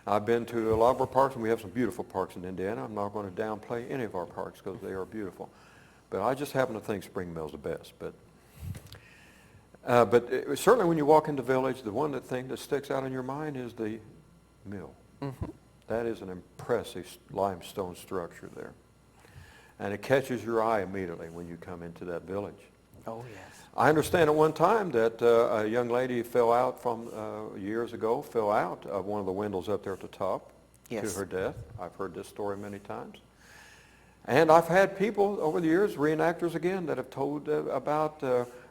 I've been to a lot of our parks, and we have some beautiful parks in Indiana. I'm not going to downplay any of our parks because they are beautiful. But I just happen to think Spring Mill's the best. But certainly when you walk in the village, the one thing that sticks out in your mind is the mill. That is an impressive limestone structure there. And it catches your eye immediately when you come into that village. Oh, yes. I understand at one time that a young lady fell out from, years ago, fell out of one of the windows up there at the top to her death. I've heard this story many times. And I've had people over the years, reenactors again, that have told about,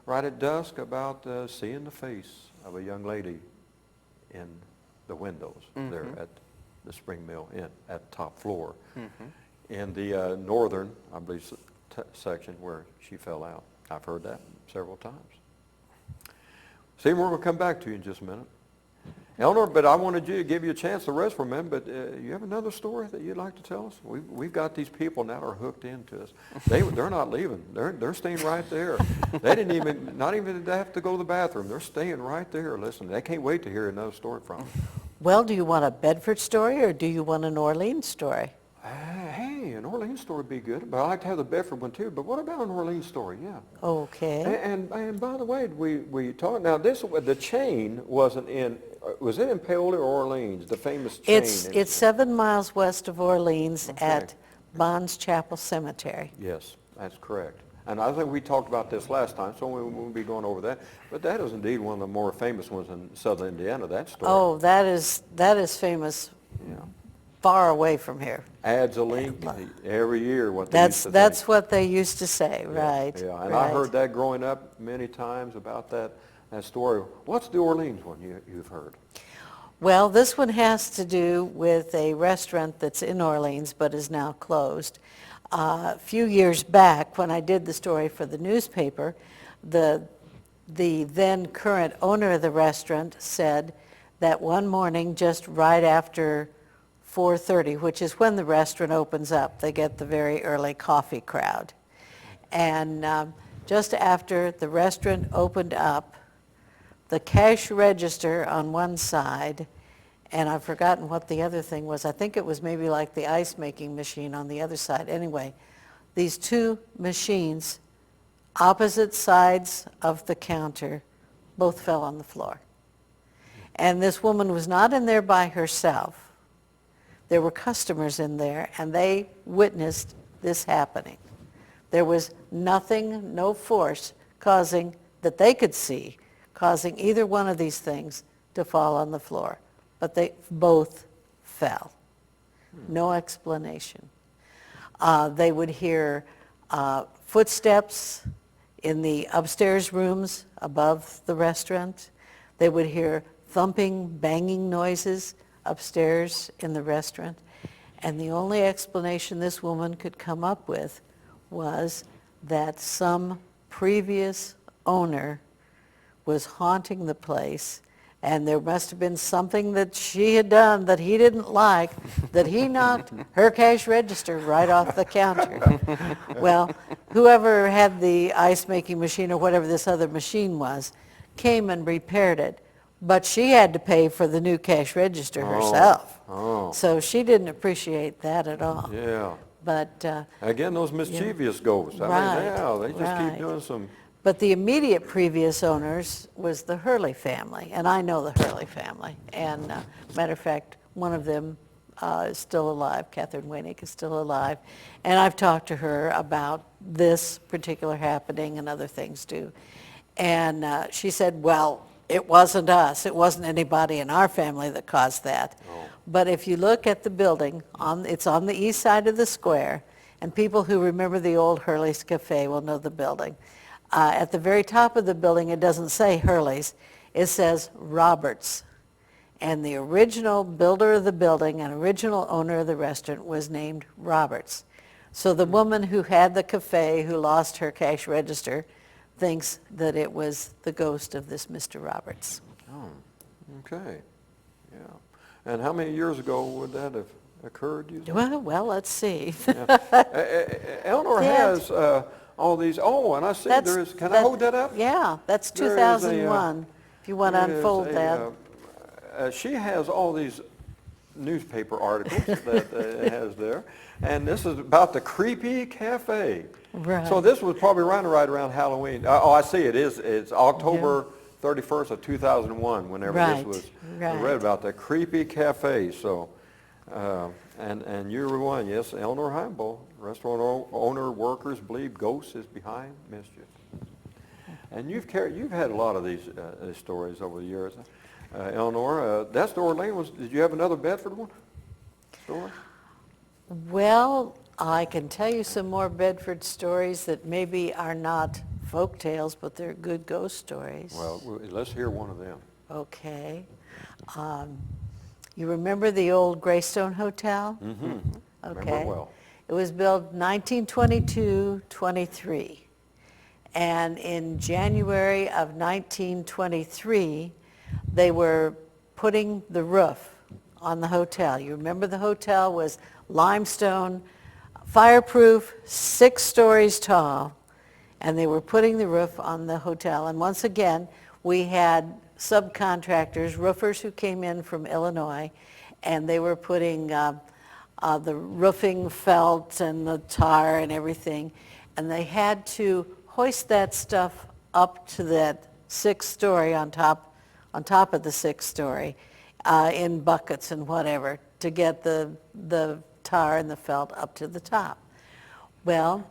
right at dusk, about seeing the face of a young lady in the windows there at the Spring Mill Inn at the top floor. In the northern, I believe, section where she fell out. I've heard that several times. Seymour, we'll come back to you in just a minute. Eleanor, but I wanted you to give you a chance to rest for a minute, but you have another story that you'd like to tell us? We've got these people now are hooked into us. They're not leaving. They're staying right there. They didn't even, not even have to go to the bathroom. They're staying right there listening. They can't wait to hear another story from you. Well, do you want a Bedford story or do you want an Orleans story? Hey, an Orleans story would be good, but I like to have the Bedford one too. But what about an Orleans story? Yeah. Okay. And by the way, we talked, now the chain wasn't in, was it in Paoli or Orleans, the famous chain? It's 7 miles west of Orleans at Bonds Chapel Cemetery. Yes, that's correct. And I think we talked about this last time, so we won't be going over that. But that is indeed one of the more famous ones in southern Indiana, that story. Oh, that is famous. Yeah. Far away from here. Adds a link every year, what they used to That's think. what they used to say, Yeah, right? Yeah, and right. I heard that growing up many times about that story. What's the Orleans one you've heard? Well, this one has to do with a restaurant that's in Orleans but is now closed. A few years back, when I did the story for the newspaper, the then current owner of the restaurant said that one morning, just right after 4:30, which is when the restaurant opens up, they get the very early coffee crowd. And just after the restaurant opened up, the cash register on one side, and I've forgotten what the other thing was. I think it was maybe like the ice making machine on the other side. Anyway, these two machines, opposite sides of the counter, both fell on the floor. And this woman was not in there by herself. There were customers in there, and they witnessed this happening. There was nothing, no force causing, that they could see, causing either one of these things to fall on the floor. But they both fell. No explanation. They would hear footsteps in the upstairs rooms above the restaurant. They would hear thumping, banging noises upstairs in the restaurant. And the only explanation this woman could come up with was that some previous owner was haunting the place, and there must have been something that she had done that he didn't like, that he knocked her cash register right off the counter. Well, whoever had the ice making machine or whatever this other machine was came and repaired it. But she had to pay for the new cash register herself. So she didn't appreciate that at all. Yeah. But Again, those mischievous ghosts. I mean, yeah, they just keep doing some. But the immediate previous owners was the Hurley family, and I know the Hurley family. And matter of fact, one of them is still alive. Catherine Waynick is still alive. And I've talked to her about this particular happening and other things too. And she said, well, it wasn't us. It wasn't anybody in our family that caused that. But if you look at the building, it's on the east side of the square, and people who remember the old Hurley's Cafe will know the building. At the very top of the building, it doesn't say Hurley's. It says Roberts. And the original builder of the building and original owner of the restaurant was named Roberts. So the woman who had the cafe, who lost her cash register, thinks that it was the ghost of this Mr. Roberts. Oh, okay, yeah. And how many years ago would that have occurred, you think? Well, let's see. Eleanor Yeah. has all these, and I see there is, can I hold that up? Yeah, that's There is a, 2001, if you want to There is unfold that. she has all these newspaper articles that it has there, and this is about the creepy cafe. Right. So this was probably right around Halloween. I see it is. It's October 31st of 2001 whenever Right, this was right. read about the creepy cafe. So, and you were one, yes, Eleanor Himebaugh, restaurant owner, workers believe ghosts is behind mischief. And you've had a lot of these stories over the years. Eleanor, that's the Orleans. Did you have another Bedford one? Story? Well, I can tell you some more Bedford stories that maybe are not folk tales, but they're good ghost stories. Well, let's hear one of them. Okay. You remember the old Greystone Hotel? Mm-hmm. Okay. Remember it well. It was built 1922-23. And in January of 1923, they were putting the roof on the hotel. You remember the hotel was limestone, fireproof, 6 stories tall, and they were putting the roof on the hotel. And once again, we had subcontractors, roofers who came in from Illinois, and they were putting the roofing felt and the tar and everything, and they had to hoist that stuff up to that 6th story on top of the 6th story in buckets and whatever to get the tar and the felt up to the top. Well,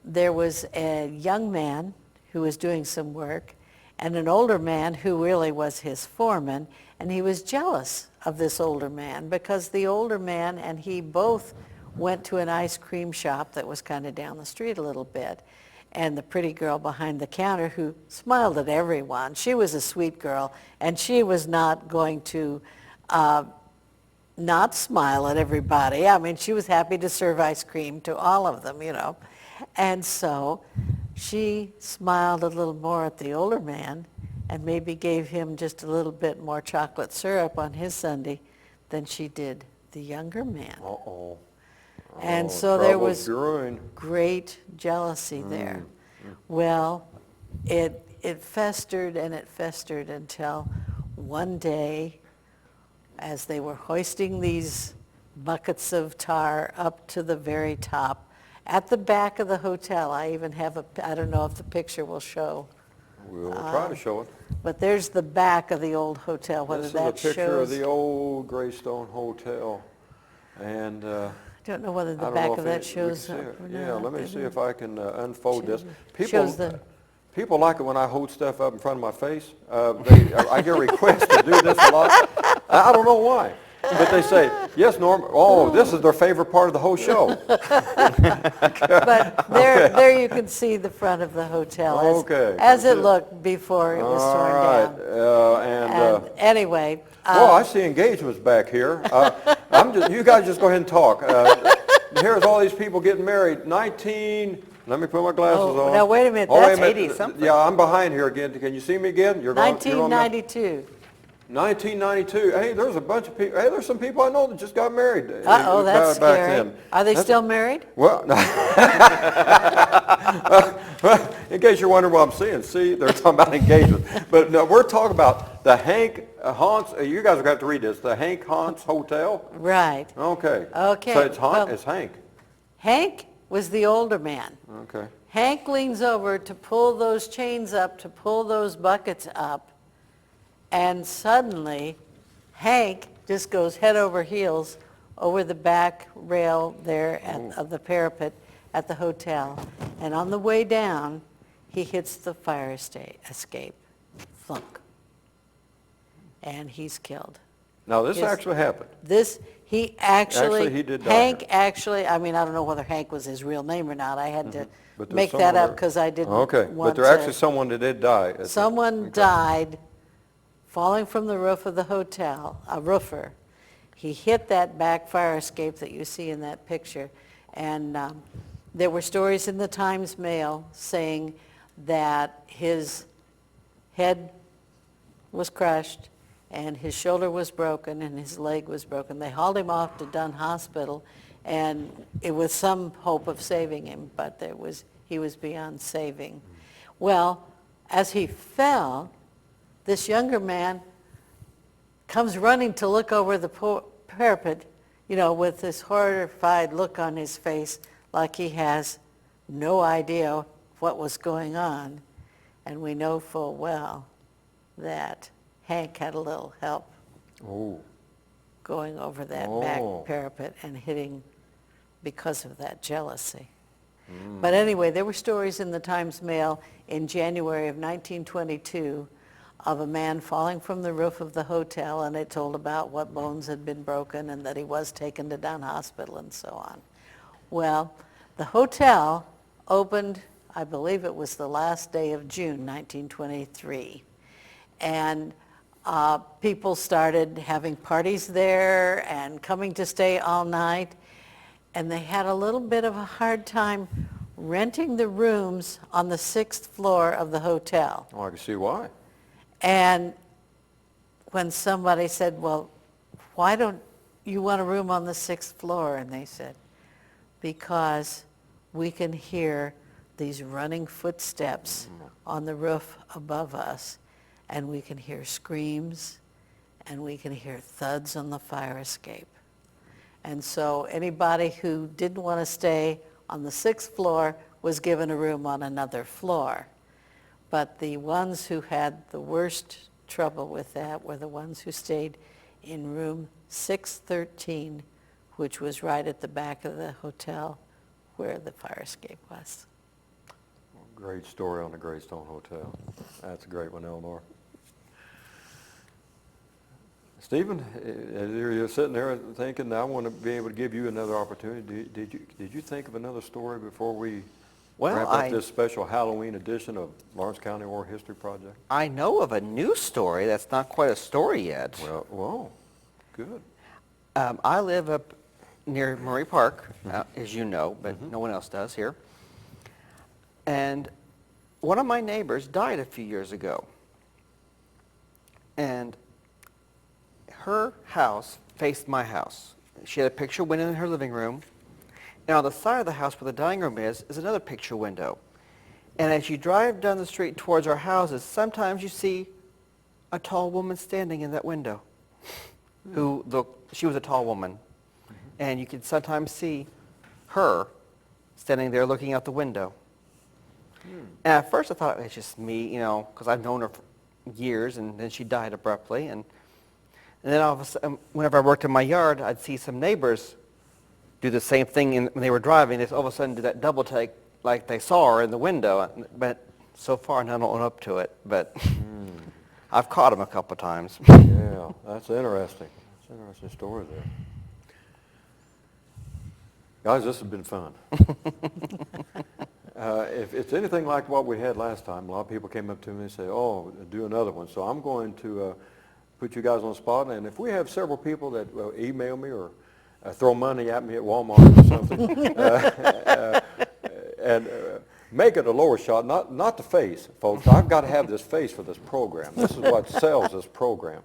there was a young man who was doing some work and an older man who really was his foreman, and he was jealous of this older man because the older man and he both went to an ice cream shop that was kind of down the street a little bit. And the pretty girl behind the counter who smiled at everyone, she was a sweet girl, and she was not going to not smile at everybody. I mean, she was happy to serve ice cream to all of them, you know. And so she smiled a little more at the older man and maybe gave him just a little bit more chocolate syrup on his sundae than she did the younger man. Uh-oh. And so there Trouble's was brewing. great jealousy there. Well, it festered and it festered until one day, as they were hoisting these buckets of tar up to the very top, at the back of the hotel, I even have I don't know if the picture will show, We'll try to show it. but there's the back of the old hotel, whether This is that a picture shows. of the old Greystone Hotel. And I don't know whether I the don't back know of if that we can shows see up it. or Yeah, not. let me see if I can unfold this. Shows the- People like it when I hold stuff up in front of my face. I get requests to do this a lot. I don't know why. But they say, yes, Norm, this is their favorite part of the whole show. But there you can see the front of the hotel as it looked before it was torn down. And Anyway. I see engagements back here. You guys just go ahead and talk. Here's all these people getting married. Let me put my glasses on. Now wait a minute, Oh, wait a that's minute. 80-something. Yeah, I'm behind here again. Can you see me again? You're going 1992. 1992. Hey, there's a bunch of people. Hey, there's some people I know that just got married. Uh-oh, that's back scary. then. Are they still married? Well, in case you're wondering what I'm seeing, they're talking about engagement. But no, we're talking about the Hank Hans. You guys are going to have to read this. The Hank Hans Hotel. Right. Okay. Okay, So it's well- it's Hank. Hank was the older man. Okay. Hank leans over to pull those chains up, to pull those buckets up, and suddenly Hank just goes head over heels over the back rail there of the parapet at the hotel. And on the way down, he hits the fire escape. Thunk. And he's killed. Now, this Yes. actually happened. He did die Hank here. actually, I mean, I don't know whether Hank was his real name or not. I had to But there's make that someone up there. because I didn't Okay, want but there's to. actually someone that did die. Someone died falling from the roof of the hotel, a roofer. He hit that back fire escape that you see in that picture. And there were stories in the Times-Mail saying that his head was crushed and his shoulder was broken and his leg was broken. They hauled him off to Dunn Hospital, and it was some hope of saving him, but he was beyond saving. Well, as he fell, this younger man comes running to look over the parapet, with this horrified look on his face, like he has no idea what was going on. And we know full well that Hank had a little help going over that back parapet and hitting because of that jealousy. But anyway, there were stories in the Times-Mail in January of 1922 of a man falling from the roof of the hotel, and it told about what bones had been broken and that he was taken to Dunn Hospital and so on. Well, the hotel opened, I believe it was the last day of June 1923, and people started having parties there and coming to stay all night, and they had a little bit of a hard time renting the rooms on the 6th floor of the hotel. Oh, I can see why. And when somebody said, well, why don't you want a room on the 6th floor? And they said, because we can hear these running footsteps on the roof above us, and we can hear screams, and we can hear thuds on the fire escape. And so anybody who didn't want to stay on the 6th floor was given a room on another floor. But the ones who had the worst trouble with that were the ones who stayed in room 613, which was right at the back of the hotel where the fire escape was. Great story on the Greystone Hotel. That's a great one, Eleanor. Stephen, as you're sitting there thinking, I want to be able to give you another opportunity. Did you think of another story before we wrap up this special Halloween edition of Lawrence County Oral History Project? I know of a new story that's not quite a story yet. Well, good. I live up near Murray Park, as you know, but no one else does here. And one of my neighbors died a few years ago. And her house faced my house. She had a picture window in her living room. And on the side of the house where the dining room is another picture window. And as you drive down the street towards our houses, sometimes you see a tall woman standing in that window. She was a tall woman. And you could sometimes see her standing there looking out the window. And at first I thought it's just me, because I've known her for years, and then she died abruptly. And then all of a sudden, whenever I worked in my yard, I'd see some neighbors do the same thing when they were driving. They all of a sudden do that double take like they saw her in the window. But so far, none own up to it. But I've caught them a couple of times. Yeah, that's interesting. That's an interesting story there. Guys, this has been fun. If it's anything like what we had last time, a lot of people came up to me and said, oh, do another one. So I'm going to put you guys on the spot. And if we have several people that email me or throw money at me at Walmart or something, and make it a lower shot, not the face, folks. I've got to have this face for this program. This is what sells this program.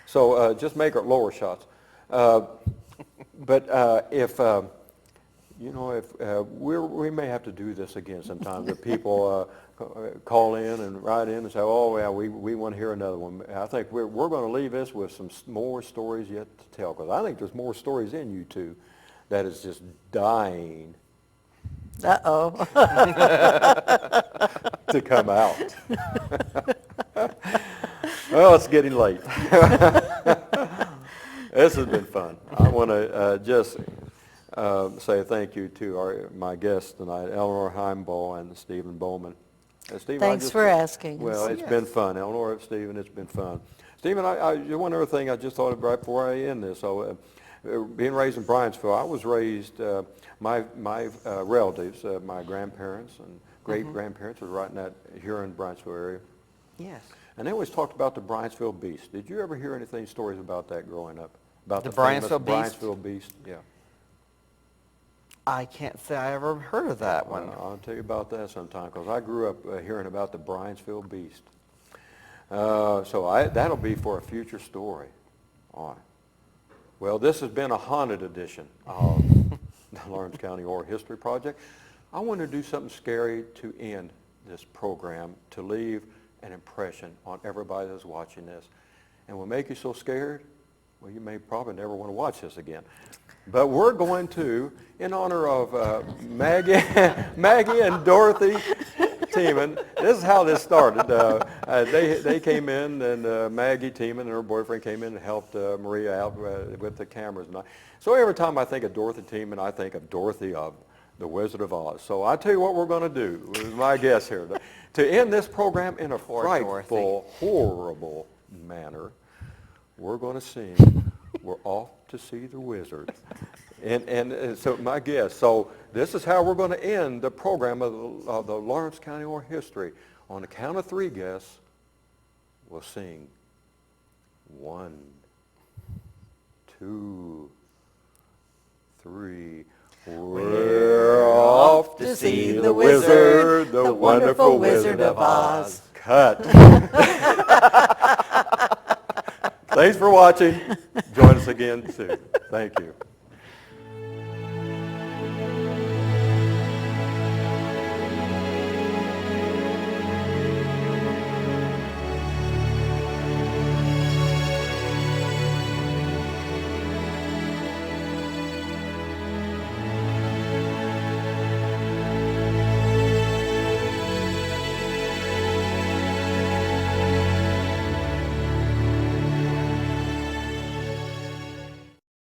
So just make it lower shots. But if we may have to do this again sometimes. If people call in and write in and say, "Oh, yeah, we want to hear another one." I think we're going to leave this with some more stories yet to tell, because I think there's more stories in you two that is just dying Uh-oh. to come out. Well, it's getting late. This has been fun. I want to just say thank you to my guests tonight, Eleanor Himebaugh and Stephen Bowman. Stephen, Thanks for asking. Well, it's been fun. Eleanor, Stephen, it's been fun. Stephen, one other thing I just thought of right before I end this. So, being raised in Bryant'sville, I was raised, my relatives, my grandparents and great-grandparents were right in that Huron, Bryant'sville area. Yes. And they always talked about the Bryant'sville Beast. Did you ever hear stories about that growing up? About The famous Bryant'sville Beast? Bryant'sville Beast, yeah. I can't say I ever heard of that one. I'll tell you about that sometime, because I grew up hearing about the Bryansville Beast. So that'll be for a future story. All right. Well, this has been a haunted edition of the Lawrence County Oral History Project. I want to do something scary to end this program, to leave an impression on everybody that's watching this. And will make you so scared, well, you may probably never want to watch this again. But we're going to, in honor of Maggie and Dorothy Teeman, this is how this started. They came in, and Maggie Teeman and her boyfriend came in and helped Maria out with the cameras. So every time I think of Dorothy Teeman, I think of Dorothy of the Wizard of Oz. So I tell you what we're going to do, is my guess here. To end this program in a frightful, horrible manner, we're going to sing "We're Off to See the Wizard." And so my guess, so this is how we're going to end the program of the Lawrence County Oral History. On the count of three, guests, we'll sing 1, 2, 3. We're off to see the wizard, the wonderful Wizard of Oz. Cut. Thanks for watching. Join us again soon. Thank you.